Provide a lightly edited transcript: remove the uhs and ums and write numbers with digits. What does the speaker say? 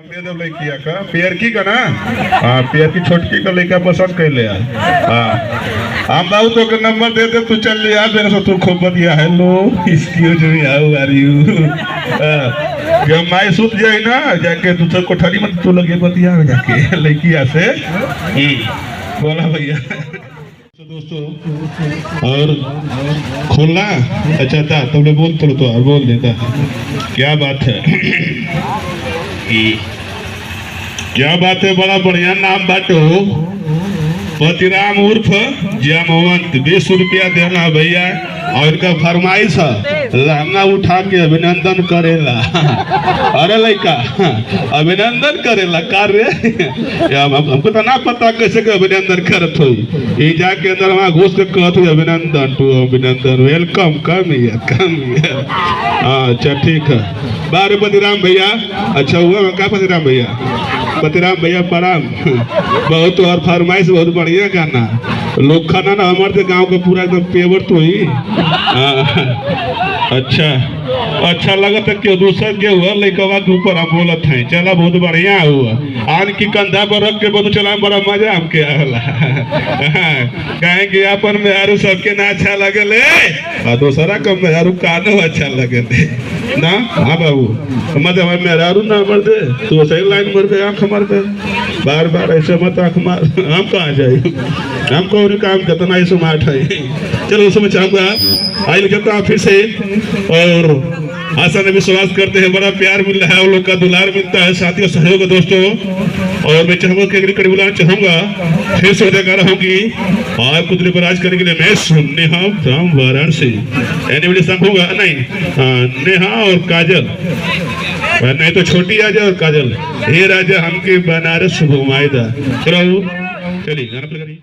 दे दो लड़किया का पेरकी का ना। हाँ पेरकी छोटकी का लड़का पसंद कर ले। हाँ हम बाबू तो के नंबर दे दे, तू चल लिया मेरे से। तू खूब बढ़िया hello excuse me how are you. जब माई सुत जाए ना जाके दूसरे कोठरी में तू लगे बढ़िया हो जाके लड़किया से। बोला भैया दोस्तों और खोलना अच्छा था तुमने बोल तो और बोल देता। क्या बात है क्या बात है, बड़ा बढ़िया नाम बाटो। पतिराम उर्फ जयमोहंत 20 रुपया देना भैया। और इनका फरमाइश है लहंगा उठा के अभिनंदन करेला। अरे लड़का अभिनंदन करेला कार्य हमको तो ना पता कैसे के अभिनंदन करत हो। ये जाके अंदर वहाँ घुस के कहत हो अभिनंदन टू अभिनंदन वेलकम कम हियर। अच्छा ठीक है बारे पतिराम भैया। अच्छा हुआ क्या पतिराम भैया? पतिराम भैया प्रणाम। बहुत और फरमाइश बहुत बढ़िया गाना लोग खाना ना हमारे गांव का पूरा एकदम पेवर तो ही। अच्छा लगा था क्यों दूसरा के हुआ लड़कवा के ऊपर हम बोलत हैं। चला बहुत बढ़िया हुआ। आन की कंधा पर रख के बहुत चला बड़ा मजा हमके आला। कहे कि अपन मेहरू सबके ना अच्छा लगे ले और दूसरा का मेहरू कानो अच्छा लगे ले ना। हाँ बाबू मतलब हमारे मेहरू ना मर दे तो सही लाइन मर दे आंख मार दे बार बार ऐसे मत आंख मार। हम कहाँ जाए हमको और काम कितना ही स्मार्ट है। चलो उसमें चाहूंगा आज कहता हूँ फिर से और आशा ने विश्वास करते हैं बड़ा प्यार मिल रहा है, उन लोग का दुलार मिलता है साथियों सहयोग दोस्तों। और मैं चाहूंगा कि अगली कड़ी बुलाना चाहूंगा फिर से देखा रहूंगी और कुछ बराज करने के लिए मैं नेहा फ्रॉम वाराणसी एनिमल संग होगा नहीं नेहा और काजल नहीं तो छोटी राजा और काजल हे राजा हमके बनारस घुमाएगा। चलो चलिए गाना प्ले करिए।